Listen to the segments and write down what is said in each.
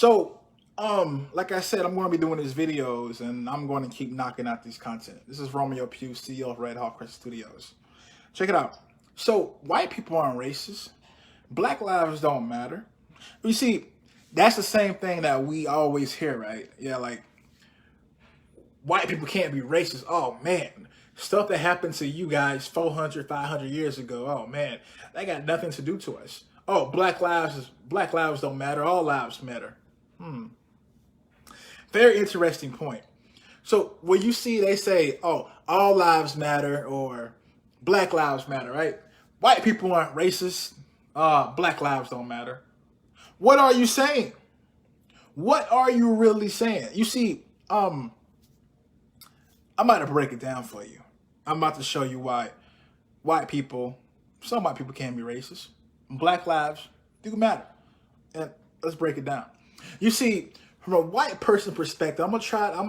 So, like I said, I'm going to be doing these videos, and I'm going to keep knocking out these content. This is Romeo Pugh, CEO of Red Hawk Crescent Studios. Check it out. So, white people aren't racist. Black lives don't matter. You see, that's the same thing that we always hear, right? Yeah, like white people can't be racist. Oh man, stuff that happened to you guys 400, 500 years ago. Oh man, that got nothing to do to us. Oh, black lives don't matter. All lives matter. Very interesting point. So when you see they say, "Oh, all lives matter" or "Black lives matter," right? White people aren't racist. Black lives don't matter. What are you saying? What are you really saying? You see, I'm about to break it down for you. I'm about to show you why white people, some white people can be racist. Black lives do matter. And let's break it down. You see, from a white person perspective, I'm gonna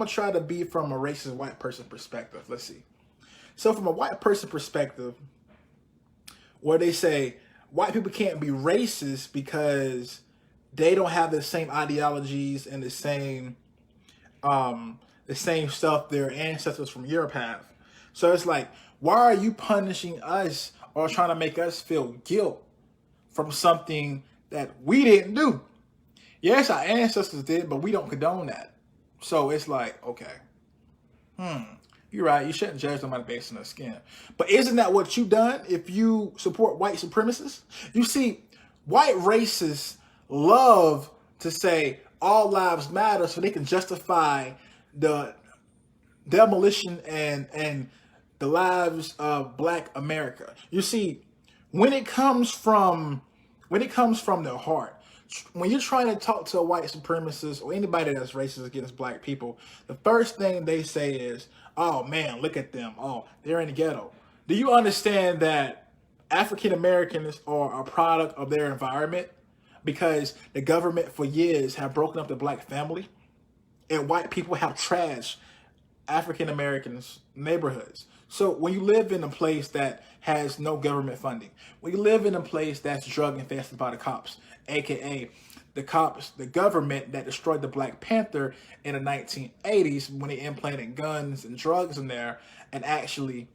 try to be from a racist white person perspective. Let's see. So from a white person perspective, where they say white people can't be racist because they don't have the same ideologies and the same stuff their ancestors from Europe have. So it's like, why are you punishing us or trying to make us feel guilt from something that we didn't do? Yes, our ancestors did, but we don't condone that. So it's like, okay, you're right. You shouldn't judge somebody based on their skin. But isn't that what you done if you support white supremacists? You see, white racists love to say all lives matter so they can justify the demolition and the lives of Black America. You see, when it comes from their heart, when you're trying to talk to a white supremacist or anybody that's racist against Black people, the first thing they say is, "Oh man, look at them. Oh, they're in the ghetto." Do you understand that African Americans are a product of their environment because the government for years have broken up the Black family, and white people have trashed African Americans' neighborhoods. So when you live in a place that has no government funding, when you live in a place that's drug infested by the cops, aka the government that destroyed the Black Panther in the 1980s when they implanted guns and drugs in there and actually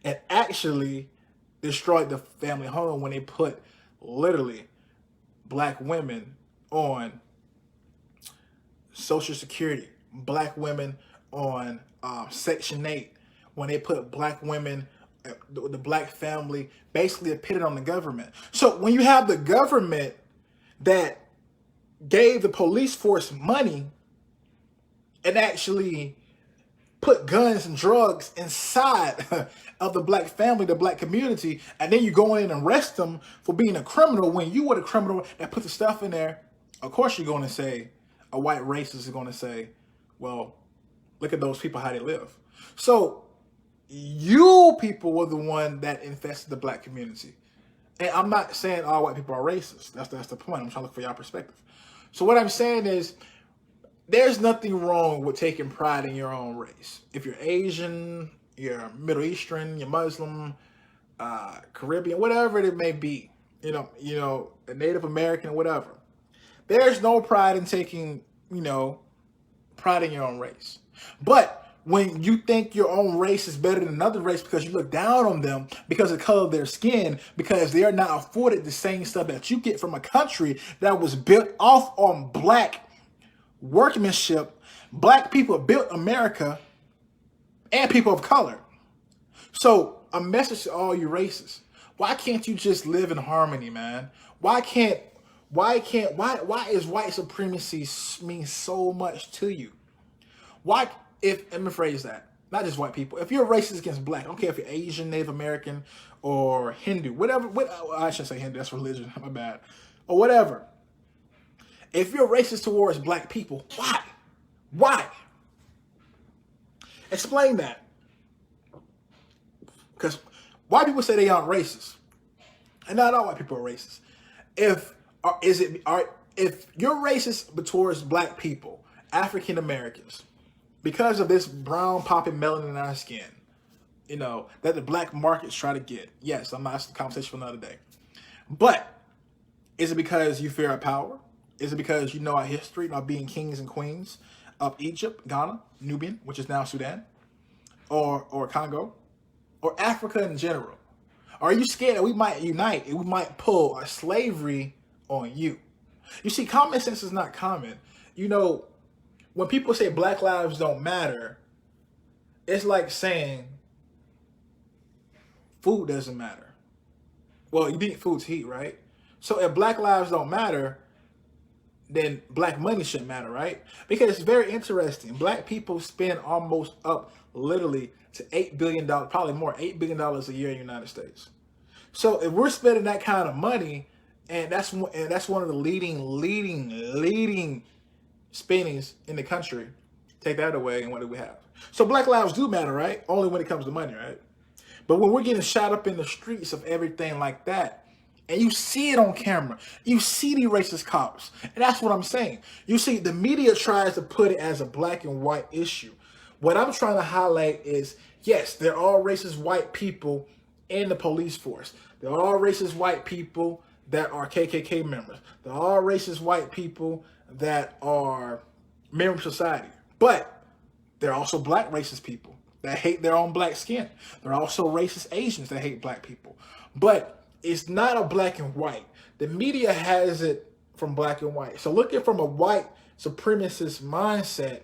and actually destroyed the family home when they put literally Black women on Social Security, Black women on Section 8, when they put Black women, the Black family, basically pitted on the government. So when you have the government that gave the police force money and actually put guns and drugs inside of the Black family, the Black community, and then you go in and arrest them for being a criminal when you were the criminal that put the stuff in there, of course you're going to say, a white racist is going to say, well, look at those people, how they live. So you people were the one that infested the Black community. And I'm not saying all white people are racist. That's the point. I'm trying to look for your perspective. So what I'm saying is, there's nothing wrong with taking pride in your own race. If you're Asian, you're Middle Eastern, you're Muslim, Caribbean, whatever it may be, a Native American, whatever. There's no pride in taking, pride in your own race. But when you think your own race is better than another race because you look down on them because of the color of their skin, because they are not afforded the same stuff that you get from a country that was built off on Black workmanship, Black people built America, and people of color. So a message to all you racists: why can't you just live in harmony, man? Why is white supremacy mean so much to you? Why, let me phrase that, not just white people. If you're racist against Black, I don't care if you're Asian, Native American, or Hindu, whatever, I shouldn't say Hindu, that's religion, my bad, or whatever. If you're racist towards Black people, why? Why? Explain that. Because white people say they aren't racist, and not all white people are racist. If you're racist towards Black people, African Americans, because of this brown popping melanin in our skin, that the Black markets try to get. Yes, I'm not asking the conversation for another day. But is it because you fear our power? Is it because you know our history of being kings and queens of Egypt, Ghana, Nubian, which is now Sudan, or Congo, or Africa in general? Are you scared that we might unite and we might pull a slavery on you? You see, common sense is not common. You know, when people say Black lives don't matter, it's like saying food doesn't matter. Well, you need food to eat, right? So if Black lives don't matter, then Black money shouldn't matter, right? Because it's very interesting. Black people spend almost up literally to $8 billion, probably more, $8 billion a year in the United States. So if we're spending that kind of money, and that's one of the leading spendings in the country, take that away, and what do we have? So Black lives do matter, right? Only when it comes to money, right? But when we're getting shot up in the streets of everything like that, and you see it on camera, you see the racist cops, and that's what I'm saying. You see, the media tries to put it as a black and white issue. What I'm trying to highlight is, yes, there are racist white people in the police force. There are racist white people that are KKK members. There are racist white people that are members of society. But there are also black racist people that hate their own black skin. There are also racist Asians that hate black people. But it's not a black and white. The media has it from black and white. So looking from a white supremacist mindset,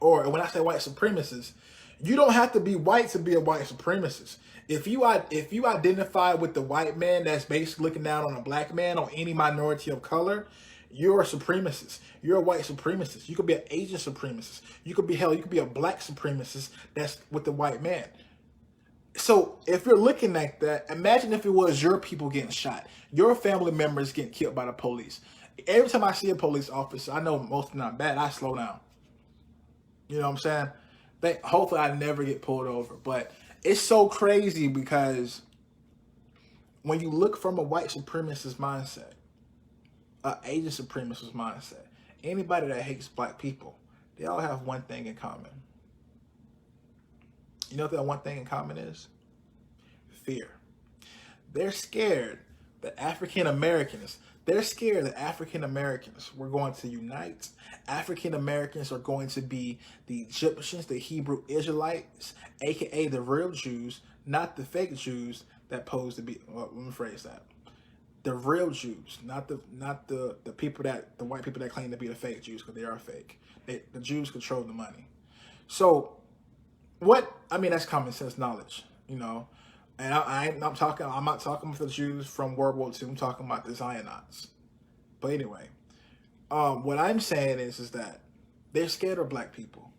or when I say white supremacist, you don't have to be white to be a white supremacist. If you identify with the white man that's basically looking down on a black man or any minority of color, you're a supremacist. You're a white supremacist. You could be an Asian supremacist. You could be a black supremacist that's with the white man. So if you're looking at that, imagine if it was your people getting shot, your family members getting killed by the police. Every time I see a police officer, I know most of them not bad, I slow down. You know what I'm saying? Hopefully I never get pulled over. But it's so crazy because when you look from a white supremacist mindset, an Asian supremacist mindset, anybody that hates black people, they all have one thing in common. You know what that one thing in common is? Fear. They're scared that African Americans were going to unite. African Americans are going to be the Egyptians, the Hebrew Israelites, aka the real Jews, not the fake Jews that pose to be, well, let me phrase that. The real Jews, not the people the white people that claim to be the fake Jews, because they are fake. The Jews control the money. So that's common sense knowledge, you know. And I'm not talking about the Jews from World War II. I'm talking about the Zionites. But anyway, what I'm saying is that they're scared of black people.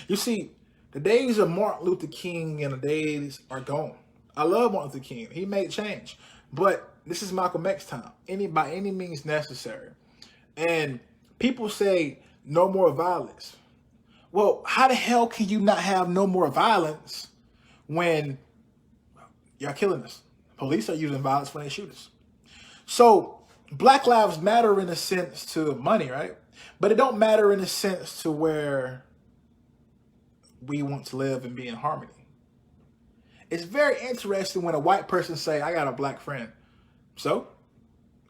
You see, the days of Martin Luther King and the days are gone. I love Martin Luther King. He made change. But this is Malcolm X time. By any means necessary. And people say no more violence. Well, how the hell can you not have no more violence when y'all killing us? Police are using violence when they shoot us. So Black lives matter in a sense to money, right? But it don't matter in a sense to where we want to live and be in harmony. It's very interesting when a white person say, I got a black friend. So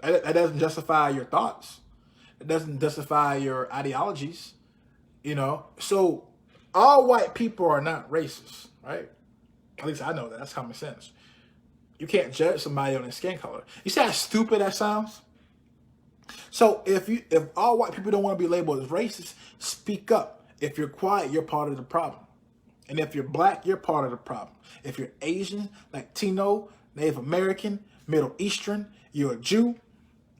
that doesn't justify your thoughts. It doesn't justify your ideologies. You know, so all white people are not racist, right? At least I know that. That's common sense. You can't judge somebody on their skin color. You see how stupid that sounds? So if all white people don't want to be labeled as racist, speak up. If you're quiet, you're part of the problem. And if you're black, you're part of the problem. If you're Asian, Latino, Native American, Middle Eastern, you're a Jew,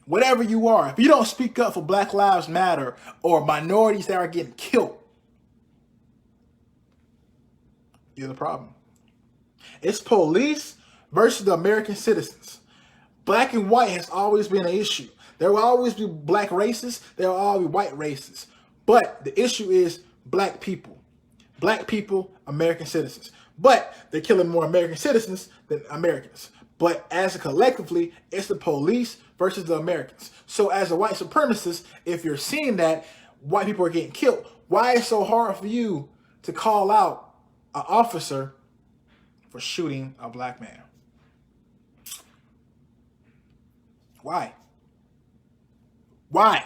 whatever you are, if you don't speak up for Black Lives Matter or minorities that are getting killed, you're the problem. It's police versus the American citizens. Black and white has always been an issue. There will always be black racists. There will always be white racists. But the issue is black people. Black people, American citizens. But they're killing more American citizens than Americans. But as a collectively, it's the police versus the Americans. So as a white supremacist, if you're seeing that white people are getting killed, why is it so hard for you to call out an officer for shooting a black man? Why? Why?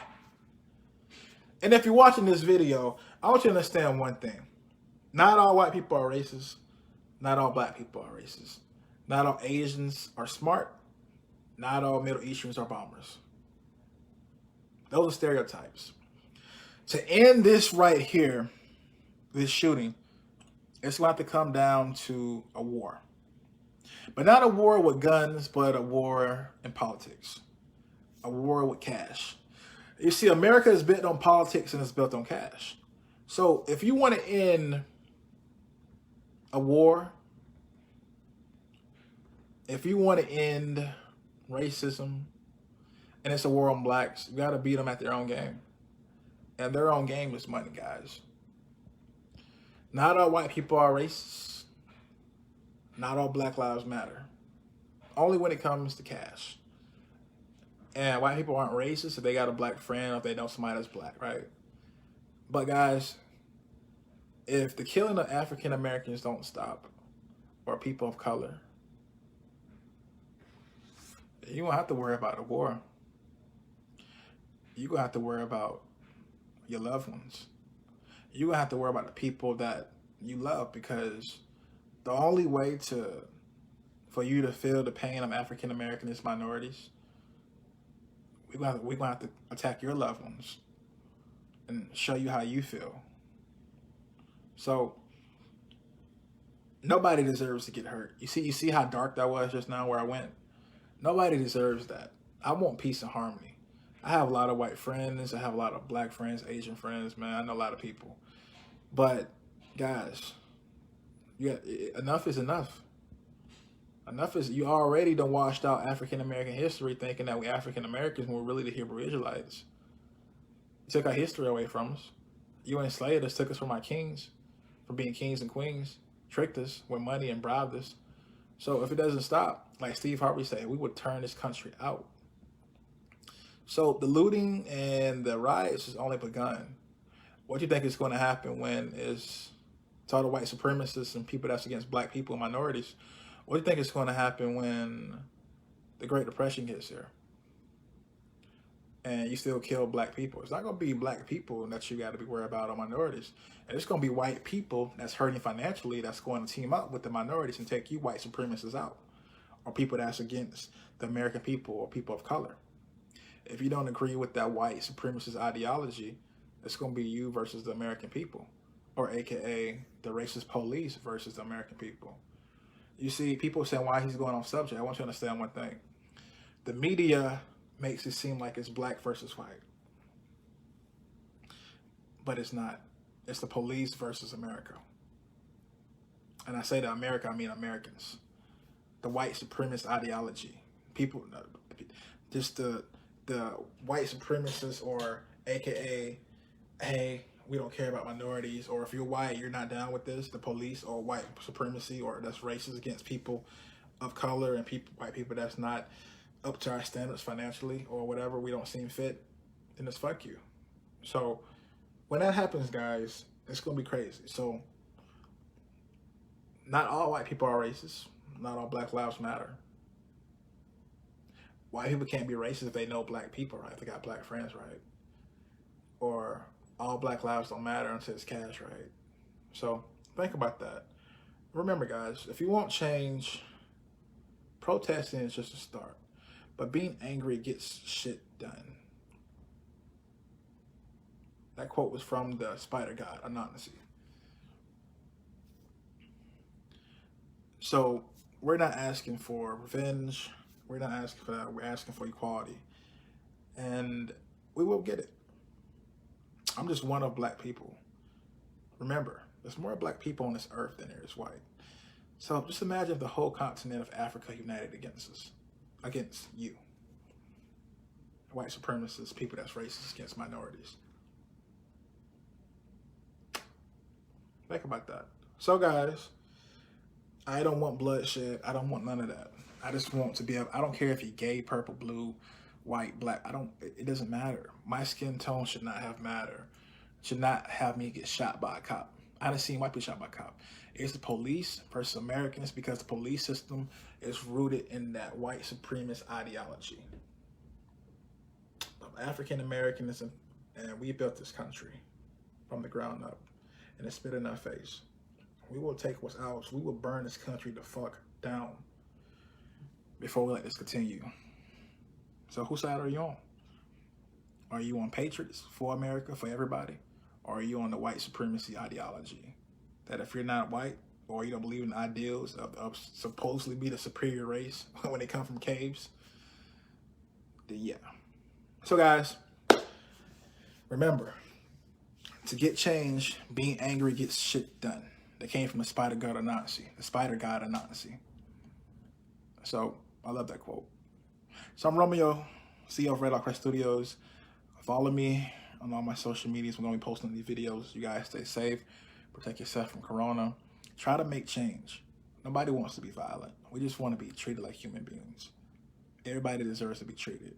And if you're watching this video, I want you to understand one thing. Not all white people are racist. Not all black people are racist. Not all Asians are smart. Not all Middle Easterns are bombers. Those are stereotypes. To end this right here, this shooting, it's going to have to come down to a war. But not a war with guns, but a war in politics. A war with cash. You see, America is built on politics and it's built on cash. So if you want to end a war, if you want to end racism, and it's a war on blacks, you got to beat them at their own game. And their own game is money, guys. Not all white people are racist. Not all Black Lives Matter. Only when it comes to cash. And white people aren't racist if they got a black friend or if they know somebody that's black, right? But guys, if the killing of African Americans don't stop, or people of color, you won't have to worry about a war. You're going to have to worry about your loved ones. You're going to have to worry about the people that you love, because the only way for you to feel the pain of African Americans minorities, we're going to have to attack your loved ones and show you how you feel. So nobody deserves to get hurt. You see how dark that was just now where I went? Nobody deserves that. I want peace and harmony. I have a lot of white friends. I have a lot of black friends, Asian friends, man. I know a lot of people. But guys, enough is enough. Enough is, you already done washed out African American history thinking that we African Americans were really the Hebrew Israelites. You took our history away from us. You enslaved us, took us from our kings, from being kings and queens, tricked us with money and bribed us. So if it doesn't stop, like Steve Harvey said, we would turn this country out. So the looting and the riots has only begun. What do you think is going to happen when it's all the white supremacists and people that's against black people and minorities? What do you think is going to happen when the Great Depression gets here and you still kill black people? It's not going to be black people that you got to be worried about, or minorities. And it's going to be white people that's hurting financially that's going to team up with the minorities and take you white supremacists out, or people that's against the American people or people of color. If you don't agree with that white supremacist ideology, it's going to be you versus the American people, or AKA the racist police versus the American people. You see, people saying why he's going off subject. I want you to understand one thing. The media makes it seem like it's black versus white. But it's not. It's the police versus America. And I say to America, I mean Americans. The white supremacist ideology. People, just the white supremacists, or AKA, hey, we don't care about minorities, or if you're white, you're not down with this, the police, or white supremacy, or that's racist against people of color and white people that's not up to our standards financially or whatever, we don't seem fit, then it's fuck you. So when that happens, guys, it's going to be crazy. So not all white people are racist. Not all Black Lives Matter. White people can't be racist if they know black people, right? If they got black friends, right? Or all black lives don't matter until it's cash, right? So think about that. Remember, guys, if you want change, protesting is just a start. But being angry gets shit done. That quote was from the Spider God, Anansi. So we're not asking for revenge. We're not asking for that. We're asking for equality. And we will get it. I'm just one of black people. Remember, there's more black people on this earth than there is white. So just imagine if the whole continent of Africa united against us, against you. White supremacists, people that's racist against minorities. Think about that. So guys, I don't want bloodshed. I don't want none of that. I just want to be able, I don't care if you're gay, purple, blue, white, black. It doesn't matter. My skin tone should not have matter. Should not have me get shot by a cop. I done seen white people shot by a cop. It's the police versus Americans, because the police system is rooted in that white supremacist ideology. African Americanism And we built this country from the ground up, and it's spit in our face. We will take what's ours. We will burn this country the fuck down before we let this continue. So whose side are you on? Are you on patriots, for America, for everybody? Or are you on the white supremacy ideology? That if you're not white, or you don't believe in ideals of supposedly be the superior race when they come from caves, then yeah. So guys, remember, to get change, being angry gets shit done. That came from the Spider God of Nazi, the Spider God of Nazi. So I love that quote. So I'm Romeo, CEO of Red Lock Crest Studios. Follow me on all my social medias. We're going to be posting these videos. You guys stay safe. Protect yourself from Corona. Try to make change. Nobody wants to be violent. We just want to be treated like human beings. Everybody deserves to be treated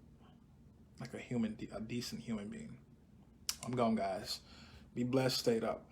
like a decent human being. I'm gone, guys. Be blessed. Stay up.